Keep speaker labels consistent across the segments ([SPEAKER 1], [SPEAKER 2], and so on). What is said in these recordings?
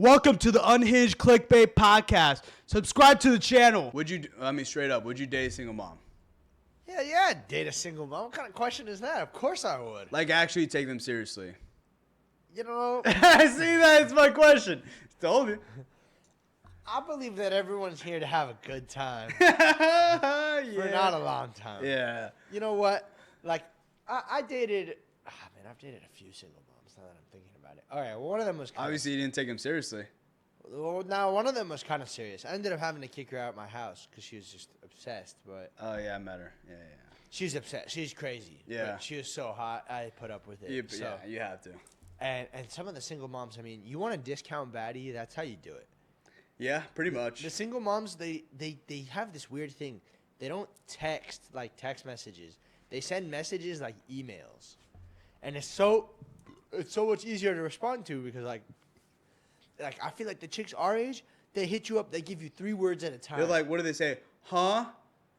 [SPEAKER 1] Welcome to the Unhinged Clickbait Podcast. Subscribe to the channel. Straight up, would you date a single mom?
[SPEAKER 2] Yeah, I'd date a single mom. What kind of question is that? Of course I would.
[SPEAKER 1] Like, actually take them seriously.
[SPEAKER 2] You know,
[SPEAKER 1] I see that. It's my question. Told you.
[SPEAKER 2] I believe that everyone's here to have a good time.
[SPEAKER 1] Yeah.
[SPEAKER 2] For not a long time.
[SPEAKER 1] Yeah.
[SPEAKER 2] You know what? Like, I've dated a few single moms now that I'm thinking about it. All right, well, one of them was
[SPEAKER 1] Obviously, you didn't take them seriously.
[SPEAKER 2] Well, now, one of them was kind of serious. I ended up having to kick her out of my house because she was just obsessed. But
[SPEAKER 1] Oh, yeah, I met her. Yeah.
[SPEAKER 2] she's obsessed. She's crazy.
[SPEAKER 1] Yeah.
[SPEAKER 2] But she was so hot, I put up with it.
[SPEAKER 1] Yeah, you have to.
[SPEAKER 2] And some of the single moms, I mean, you want to discount baddie, that's how you do it.
[SPEAKER 1] Yeah, pretty much.
[SPEAKER 2] The single moms, they have this weird thing. They don't text like text messages. They send messages like emails. And it's so much easier to respond to because like I feel like the chicks our age, they hit you up, they give you 3 words at a time.
[SPEAKER 1] They're like, what do they say? Huh?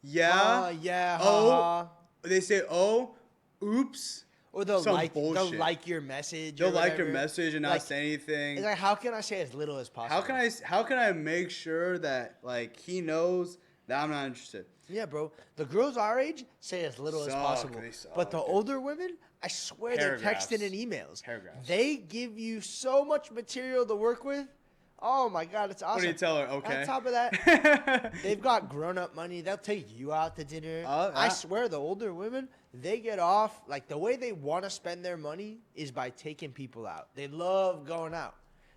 [SPEAKER 1] Yeah?
[SPEAKER 2] Yeah,
[SPEAKER 1] oh? They say, oh? Oops?
[SPEAKER 2] Or they'll
[SPEAKER 1] Some
[SPEAKER 2] like
[SPEAKER 1] bullshit.
[SPEAKER 2] your message.
[SPEAKER 1] They'll
[SPEAKER 2] or
[SPEAKER 1] like your
[SPEAKER 2] whatever.
[SPEAKER 1] message and not say anything.
[SPEAKER 2] It's like, how can I say as little as possible?
[SPEAKER 1] How can I make sure that like he knows that I'm not interested?
[SPEAKER 2] Yeah, bro. The girls our age say as little as possible.
[SPEAKER 1] They suck.
[SPEAKER 2] But the older women, I swear they're texting and emails.
[SPEAKER 1] Paragraphs.
[SPEAKER 2] They give you so much material to work with. Oh my God, it's awesome.
[SPEAKER 1] What do you tell her? Okay.
[SPEAKER 2] On top of that, they've got grown-up money. They'll take you out to dinner. I swear, the older women, they get off. Like, the way they want to spend their money is by taking people out. They love going out.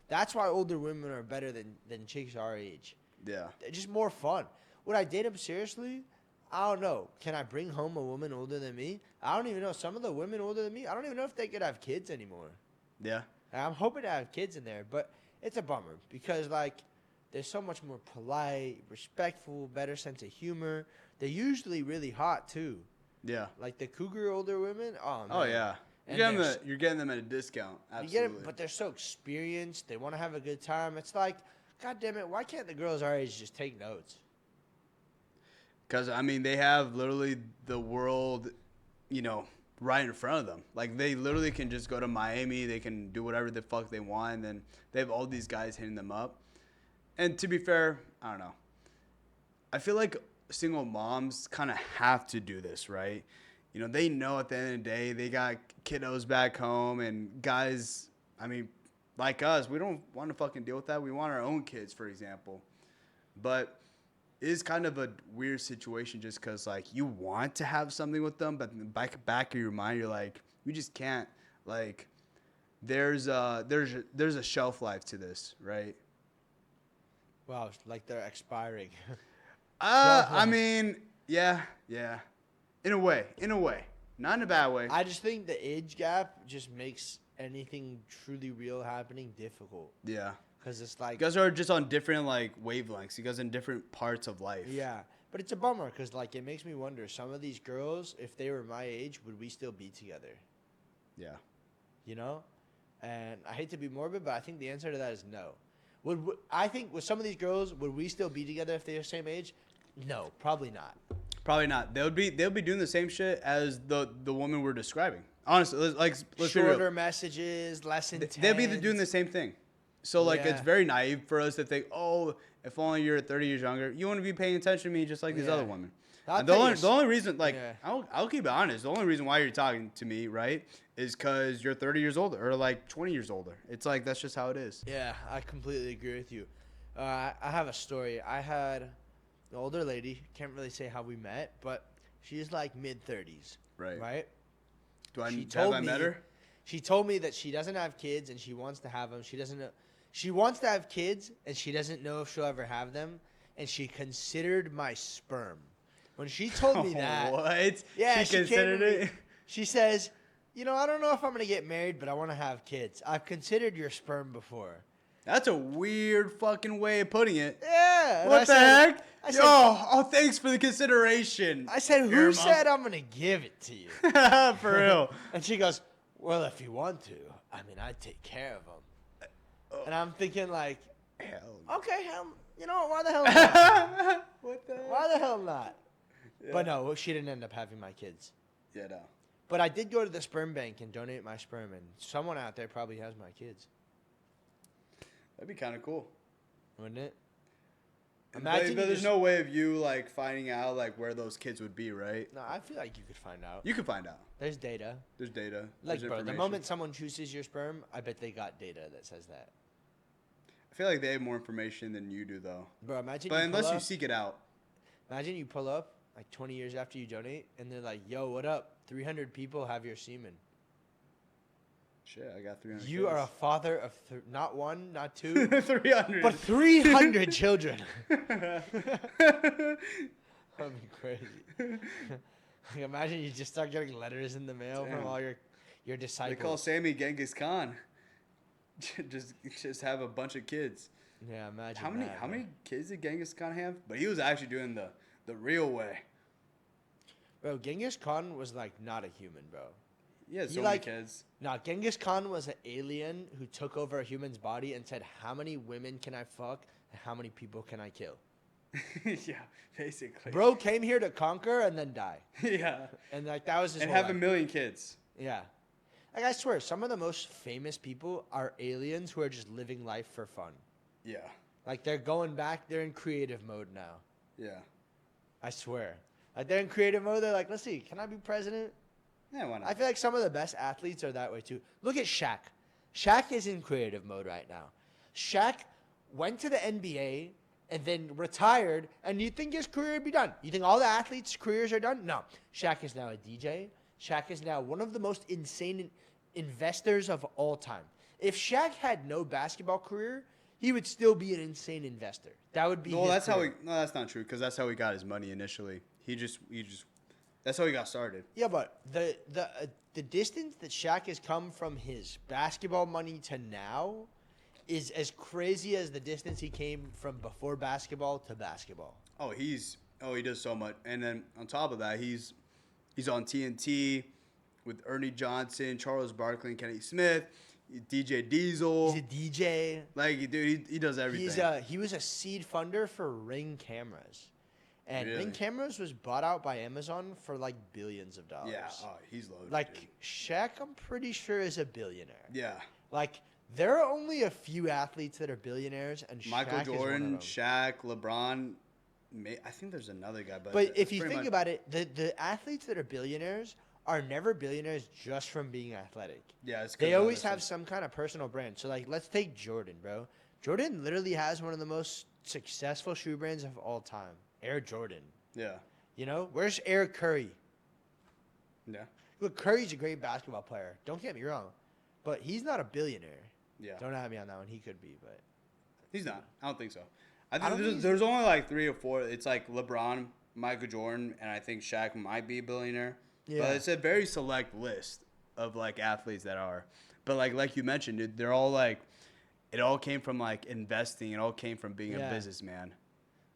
[SPEAKER 2] That's why older women are better than chicks our age.
[SPEAKER 1] Yeah.
[SPEAKER 2] They're just more fun. Would I date them seriously? I don't know. Can I bring home a woman older than me? I don't even know. Some of the women older than me, I don't even know if they could have kids anymore.
[SPEAKER 1] Yeah.
[SPEAKER 2] I'm hoping to have kids in there, but it's a bummer because, like, they're so much more polite, respectful, better sense of humor. They're usually really hot, too.
[SPEAKER 1] Yeah.
[SPEAKER 2] Like, the cougar older women, oh, man.
[SPEAKER 1] Oh, yeah. You're getting them at a discount. Absolutely.
[SPEAKER 2] You get them, but they're so experienced. They want to have a good time. It's like, God damn it, why can't the girls our age just take notes?
[SPEAKER 1] Because, I mean, they have literally the world, right in front of them. Like, they literally can just go to Miami. They can do whatever the fuck they want. And then they have all these guys hitting them up. And to be fair, I don't know. I feel like single moms kind of have to do this, right? They know at the end of the day they got kiddos back home. And guys, I mean, like us, we don't want to fucking deal with that. We want our own kids, for example. But it is kind of a weird situation just because, like, you want to have something with them, but in the back of your mind, you're like, you just can't. Like, there's a shelf life to this, right?
[SPEAKER 2] Wow, like they're expiring.
[SPEAKER 1] I mean, yeah. In a way. Not in a bad way.
[SPEAKER 2] I just think the age gap just makes anything truly real happening difficult.
[SPEAKER 1] Yeah.
[SPEAKER 2] Because it's like...
[SPEAKER 1] You guys are just on different, like, wavelengths. You guys are in different parts of life.
[SPEAKER 2] Yeah. But it's a bummer because, like, it makes me wonder, some of these girls, if they were my age, would we still be together?
[SPEAKER 1] Yeah.
[SPEAKER 2] And I hate to be morbid, but I think the answer to that is no. I think with some of these girls, would we still be together if they're the same age? No, probably not.
[SPEAKER 1] Probably not. They'll be doing the same shit as the woman we're describing. Honestly, let's
[SPEAKER 2] shorter
[SPEAKER 1] be real.
[SPEAKER 2] Messages, less intense.
[SPEAKER 1] They'll be doing the same thing. So, like, It's very naive for us to think, oh, if only you're 30 years younger, you want to be paying attention to me just like these other women. And the only reason, like, I'll keep it honest. The only reason why you're talking to me, right, is because you're 30 years older or, like, 20 years older. It's like, that's just how it is.
[SPEAKER 2] Yeah, I completely agree with you. I have a story. I had an older lady. Can't really say how we met, but she's, like, mid-30s.
[SPEAKER 1] Right.
[SPEAKER 2] Have
[SPEAKER 1] I met her?
[SPEAKER 2] She told me that she doesn't have kids and she wants to have them. She doesn't know. She wants to have kids and she doesn't know if she'll ever have them. And she considered my sperm. When she told me that.
[SPEAKER 1] What?
[SPEAKER 2] Yeah,
[SPEAKER 1] she considered it?
[SPEAKER 2] She says, I don't know if I'm going to get married, but I want to have kids. I've considered your sperm before.
[SPEAKER 1] That's a weird fucking way of putting it.
[SPEAKER 2] Yeah.
[SPEAKER 1] What the heck? Thanks for the consideration.
[SPEAKER 2] I said, who said I'm going to give it to you?
[SPEAKER 1] For real.
[SPEAKER 2] And she goes, well, if you want to, I mean, I'd take care of them. And I'm thinking, like, okay, why the hell not?
[SPEAKER 1] What the hell?
[SPEAKER 2] Why the hell not? Yeah. But no, she didn't end up having my kids.
[SPEAKER 1] Yeah, no.
[SPEAKER 2] But I did go to the sperm bank and donate my sperm, and someone out there probably has my kids.
[SPEAKER 1] That'd be kind of cool.
[SPEAKER 2] Wouldn't it?
[SPEAKER 1] But there's no way of you like finding out like where those kids would be, right?
[SPEAKER 2] No, I feel like you could find out.
[SPEAKER 1] You could find out.
[SPEAKER 2] There's data.
[SPEAKER 1] There's data.
[SPEAKER 2] Like,
[SPEAKER 1] There's
[SPEAKER 2] bro, the moment someone chooses your sperm, I bet they got data that says that.
[SPEAKER 1] I feel like they have more information than you do, though.
[SPEAKER 2] Bro, imagine.
[SPEAKER 1] But unless you seek it out.
[SPEAKER 2] Imagine you pull up like 20 years after you donate, and they're like, "Yo, what up? 300 people have your semen."
[SPEAKER 1] Shit, I got 300.
[SPEAKER 2] You
[SPEAKER 1] kids.
[SPEAKER 2] are a father of not one, not two,
[SPEAKER 1] 300,
[SPEAKER 2] but 300 children. That'd be crazy. Like, imagine you just start getting letters in the mail from all your disciples.
[SPEAKER 1] They call Sammy Genghis Khan. just have a bunch of kids.
[SPEAKER 2] Yeah, imagine
[SPEAKER 1] how many kids did Genghis Khan have? But he was actually doing the real way.
[SPEAKER 2] Bro, Genghis Khan was like not a human, bro.
[SPEAKER 1] He had so many kids.
[SPEAKER 2] Nah, Genghis Khan was an alien who took over a human's body and said, "How many women can I fuck and how many people can I kill?"
[SPEAKER 1] Yeah, basically.
[SPEAKER 2] Bro came here to conquer and then die.
[SPEAKER 1] Yeah.
[SPEAKER 2] And like that was his
[SPEAKER 1] and
[SPEAKER 2] whole
[SPEAKER 1] have
[SPEAKER 2] life.
[SPEAKER 1] 1 million kids.
[SPEAKER 2] Yeah. Like I swear, some of the most famous people are aliens who are just living life for fun.
[SPEAKER 1] Yeah.
[SPEAKER 2] Like they're going back, they're in creative mode now.
[SPEAKER 1] Yeah.
[SPEAKER 2] I swear. Like they're in creative mode, they're like, let's see, can I be president?
[SPEAKER 1] Yeah, why not?
[SPEAKER 2] I feel like some of the best athletes are that way too. Look at Shaq. Shaq is in creative mode right now. Shaq went to the NBA and then retired, and you think his career would be done? You think all the athletes' careers are done? No. Shaq is now a DJ. Shaq is now one of the most insane investors of all time. If Shaq had no basketball career, he would still be an insane investor. That would be.
[SPEAKER 1] No, that's career. No, that's not true because that's how he got his money initially. He just. That's how he got started.
[SPEAKER 2] Yeah, but the distance that Shaq has come from his basketball money to now is as crazy as the distance he came from before basketball to basketball.
[SPEAKER 1] He does so much, and then on top of that, he's on TNT with Ernie Johnson, Charles Barkley, and Kenny Smith, DJ Diesel.
[SPEAKER 2] He's a DJ.
[SPEAKER 1] Like, dude, he does everything.
[SPEAKER 2] He was a seed funder for Ring Cameras. And
[SPEAKER 1] Really?
[SPEAKER 2] Ring Cameras was bought out by Amazon for like billions of dollars.
[SPEAKER 1] Yeah, he's loaded.
[SPEAKER 2] Like
[SPEAKER 1] dude.
[SPEAKER 2] Shaq, I'm pretty sure is a billionaire.
[SPEAKER 1] Yeah.
[SPEAKER 2] Like there are only a few athletes that are billionaires, and
[SPEAKER 1] Michael
[SPEAKER 2] Shaq
[SPEAKER 1] Jordan,
[SPEAKER 2] is one of them.
[SPEAKER 1] Shaq, LeBron. I think there's another guy,
[SPEAKER 2] But if you think about it, the athletes that are billionaires are never billionaires just from being athletic.
[SPEAKER 1] Yeah, it's
[SPEAKER 2] they always have some kind of personal brand. So like, let's take Jordan, bro. Jordan literally has one of the most successful shoe brands of all time. Air Jordan.
[SPEAKER 1] Yeah.
[SPEAKER 2] You know, where's Air Curry?
[SPEAKER 1] Yeah.
[SPEAKER 2] Look, Curry's a great basketball player. Don't get me wrong, but he's not a billionaire.
[SPEAKER 1] Yeah.
[SPEAKER 2] Don't have me on that one. He could be, but
[SPEAKER 1] He's not. I don't think so. I think there's only like 3 or 4. It's like LeBron, Michael Jordan, and I think Shaq might be a billionaire.
[SPEAKER 2] Yeah.
[SPEAKER 1] But it's a very select list of like athletes that are. But like you mentioned, dude, they're all like, it all came from like investing. It all came from being a businessman.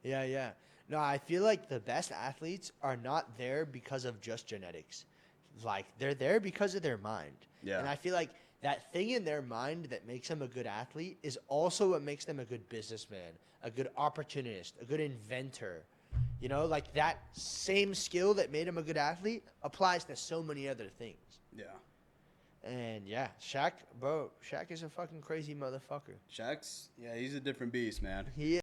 [SPEAKER 2] Yeah. No, I feel like the best athletes are not there because of just genetics. Like, they're there because of their mind.
[SPEAKER 1] Yeah.
[SPEAKER 2] And I feel like that thing in their mind that makes them a good athlete is also what makes them a good businessman, a good opportunist, a good inventor. You know, like that same skill that made him a good athlete applies to so many other things.
[SPEAKER 1] Yeah.
[SPEAKER 2] And yeah, Shaq is a fucking crazy motherfucker.
[SPEAKER 1] He's a different beast, man.
[SPEAKER 2] He